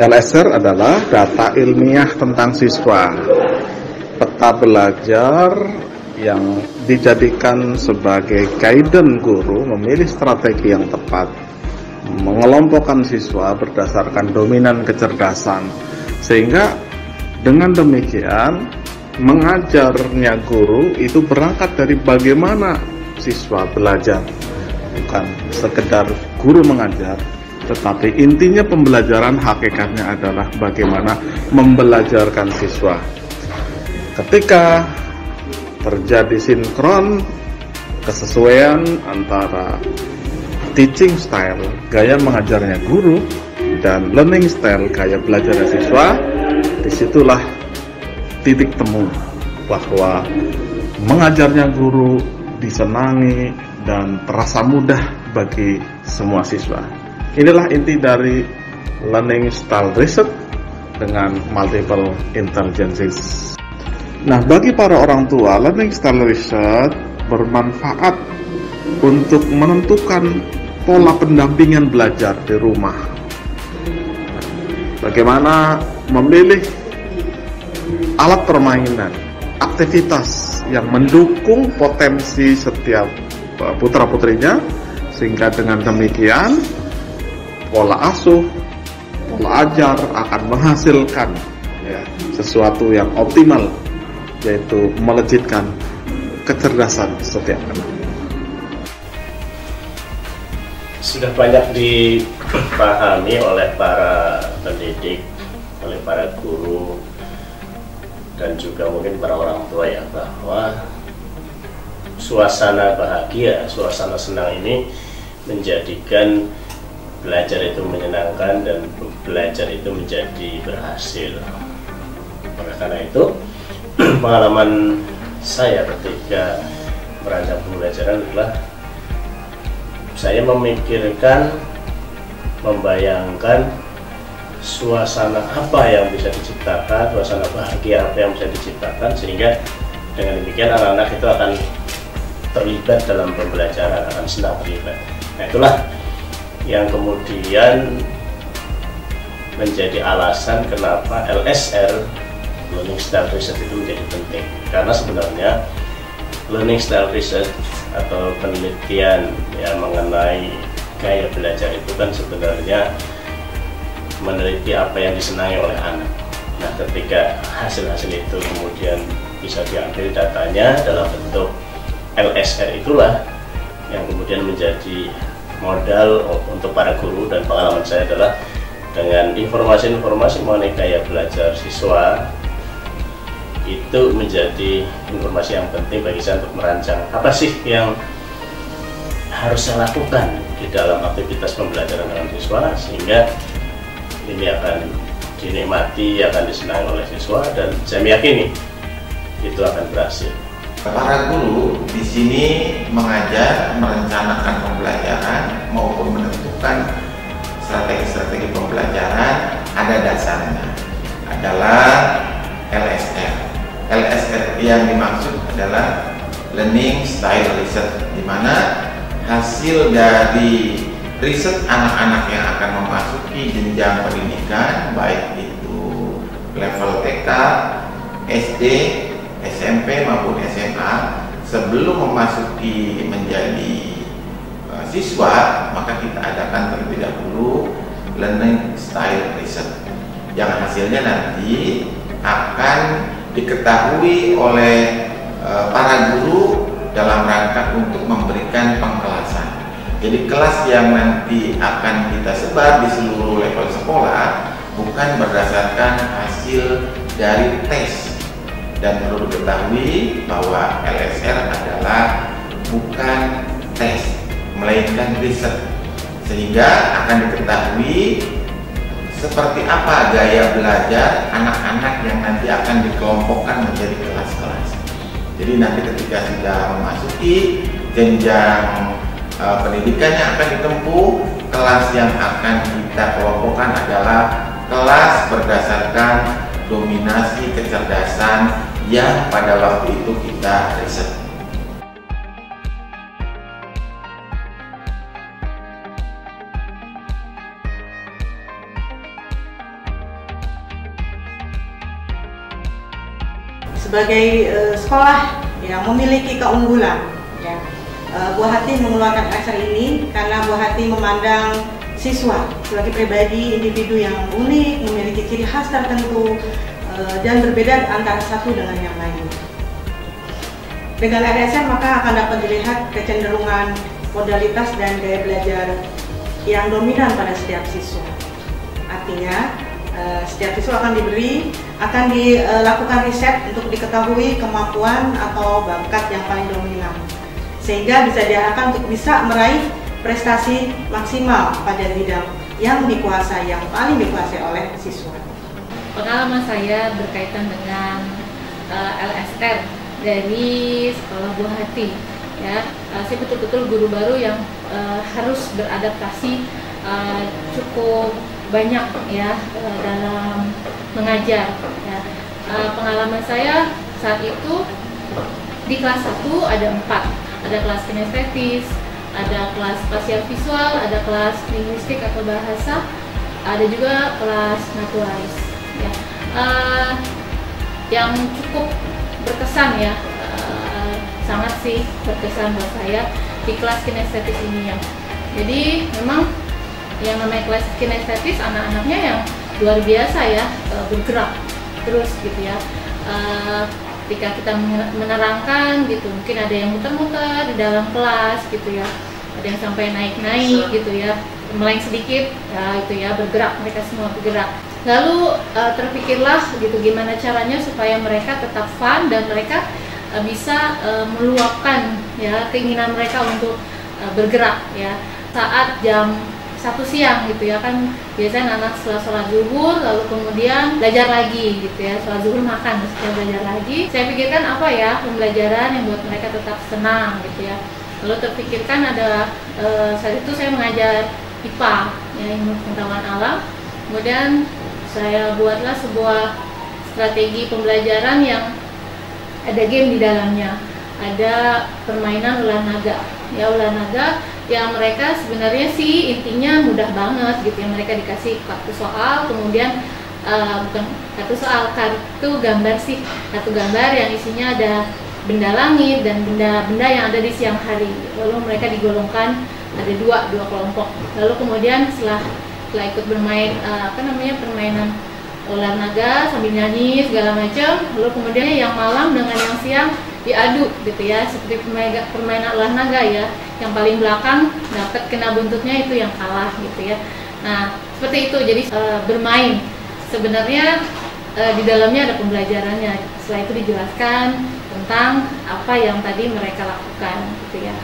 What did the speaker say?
LSR adalah data ilmiah tentang siswa, peta belajar yang dijadikan sebagai guidance guru memilih strategi yang tepat, mengelompokkan siswa berdasarkan dominan kecerdasan, sehingga dengan demikian mengajarnya guru itu berangkat dari bagaimana siswa belajar, bukan sekedar guru mengajar, tetapi intinya pembelajaran hakikatnya adalah bagaimana membelajarkan siswa. Ketika terjadi sinkron, kesesuaian antara teaching style, gaya mengajarnya guru, dan learning style, gaya belajarnya siswa, disitulah titik temu bahwa mengajarnya guru disenangi dan terasa mudah bagi semua siswa. Inilah inti dari learning style research dengan multiple intelligences. Nah, bagi para orang tua, learning style research bermanfaat untuk menentukan pola pendampingan belajar di rumah. Bagaimana memilih alat permainan, aktivitas yang mendukung potensi setiap putra-putrinya, sehingga dengan demikian pola asuh, pola ajar akan menghasilkan sesuatu yang optimal, yaitu melejitkan kecerdasan setiap anak. Sudah banyak dipahami oleh para pendidik, oleh para guru, dan juga mungkin para orang tua ya, bahwa suasana bahagia, suasana senang ini menjadikan belajar itu menyenangkan dan belajar itu menjadi berhasil. Oleh karena itu, pengalaman saya ketika merancang pembelajaran adalah saya memikirkan, membayangkan suasana apa yang bisa diciptakan, suasana bahagia apa yang bisa diciptakan, sehingga dengan demikian anak-anak itu akan terlibat dalam pembelajaran, akan senang terlibat. Nah, itulah yang kemudian menjadi alasan kenapa LSR, Learning Style Research, itu menjadi penting. Karena sebenarnya Learning Style Research atau penelitian yang mengenai gaya belajar itu kan sebenarnya meneliti apa yang disenangi oleh anak. Nah, ketika hasil-hasil itu kemudian bisa diambil datanya dalam bentuk LSR, itulah yang kemudian menjadi modal untuk para guru. Dan pengalaman saya adalah dengan informasi-informasi mengenai gaya belajar siswa itu menjadi informasi yang penting bagi saya untuk merancang apa sih yang harus saya lakukan di dalam aktivitas pembelajaran dengan siswa, sehingga ini akan dinikmati, akan disenangi oleh siswa, dan saya meyakini itu akan berhasil. Para guru di sini mengajar, merencanakan pembelajaran maupun menentukan strategi-strategi pembelajaran, ada dasarnya adalah LSR. LSR yang dimaksud adalah Learning Style Research, di mana hasil dari riset anak-anak yang akan memasuki jenjang pendidikan, baik itu level TK, SD, SMP maupun SMA, sebelum memasuki menjadi siswa, maka kita adakan terlebih dahulu Learning Style Research, yang hasilnya nanti akan diketahui oleh para guru dalam rangka untuk memberikan pengkelasan. Jadi kelas yang nanti akan kita sebar di seluruh level sekolah bukan berdasarkan hasil dari tes. Dan perlu diketahui bahwa LSR adalah bukan tes, melainkan riset, sehingga akan diketahui seperti apa gaya belajar anak-anak yang nanti akan dikelompokkan menjadi kelas-kelas. Jadi nanti ketika sudah memasuki jenjang pendidikan yang akan ditempuh, kelas yang akan kita kelompokkan adalah kelas berdasarkan dominasi kecerdasan yang pada waktu itu kita riset. sebagai sekolah yang memiliki keunggulan, ya, Buah Hati mengeluarkan LSR ini karena Buah Hati memandang siswa sebagai pribadi individu yang unik, memiliki ciri khas tertentu dan berbeda antara satu dengan yang lain. Dengan LSR maka akan dapat dilihat kecenderungan modalitas dan gaya belajar yang dominan pada setiap siswa. Artinya setiap siswa akan dilakukan riset untuk diketahui kemampuan atau bakat yang paling dominan, sehingga bisa diharapkan untuk bisa meraih prestasi maksimal pada bidang yang paling dikuasai oleh siswa. Pengalaman saya berkaitan dengan LSR dari Sekolah Buah Hati, ya, saya betul-betul guru baru yang harus beradaptasi cukup banyak, ya, dalam mengajar, ya. Pengalaman saya saat itu di kelas 1 ada 4, ada kelas kinestetis, ada kelas spasial visual, ada kelas linguistik atau bahasa, ada juga kelas naturalis, ya. Yang cukup berkesan, ya, sangat sih berkesan buat saya di kelas kinestetis ini, ya. Jadi memang yang namanya kelas kinestetis anak-anaknya yang luar biasa, ya, bergerak terus gitu, ya. Ketika kita menerangkan gitu, mungkin ada yang muter-muter di dalam kelas gitu, ya, ada yang sampai naik-naik gitu, ya, meleng sedikit, ya, itu, ya, bergerak, mereka semua bergerak. Lalu terpikirlah gitu gimana caranya supaya mereka tetap fun dan mereka bisa meluapkan, ya, keinginan mereka untuk bergerak, ya, saat jam 1 siang gitu, ya, kan biasanya anak setelah sholat zuhur lalu kemudian belajar lagi gitu, ya, sholat zuhur makan setelah belajar lagi. Saya pikirkan apa ya pembelajaran yang buat mereka tetap senang gitu, ya. Lalu terpikirkan ada saat itu saya mengajar IPA, ya, ilmu pengetahuan alam. Kemudian saya buatlah sebuah strategi pembelajaran yang ada game di dalamnya, ada permainan ulah naga, ya, ulah naga yang mereka sebenarnya sih intinya mudah banget gitu, ya. Mereka dikasih kartu soal, kemudian bukan kartu soal, kartu gambar sih, kartu gambar yang isinya ada benda langit dan benda-benda yang ada di siang hari. Lalu mereka digolongkan ada dua kelompok. Lalu kemudian setelah ikut bermain permainan ular naga sambil nyanyi segala macam, lalu kemudian yang malam dengan yang siang diadu gitu, ya, seperti permainan ular naga, ya, yang paling belakang dapat kena buntutnya itu yang kalah gitu, ya. Nah seperti itu, jadi bermain sebenarnya di dalamnya ada pembelajarannya. Setelah itu dijelaskan tentang apa yang tadi mereka lakukan gitu, ya.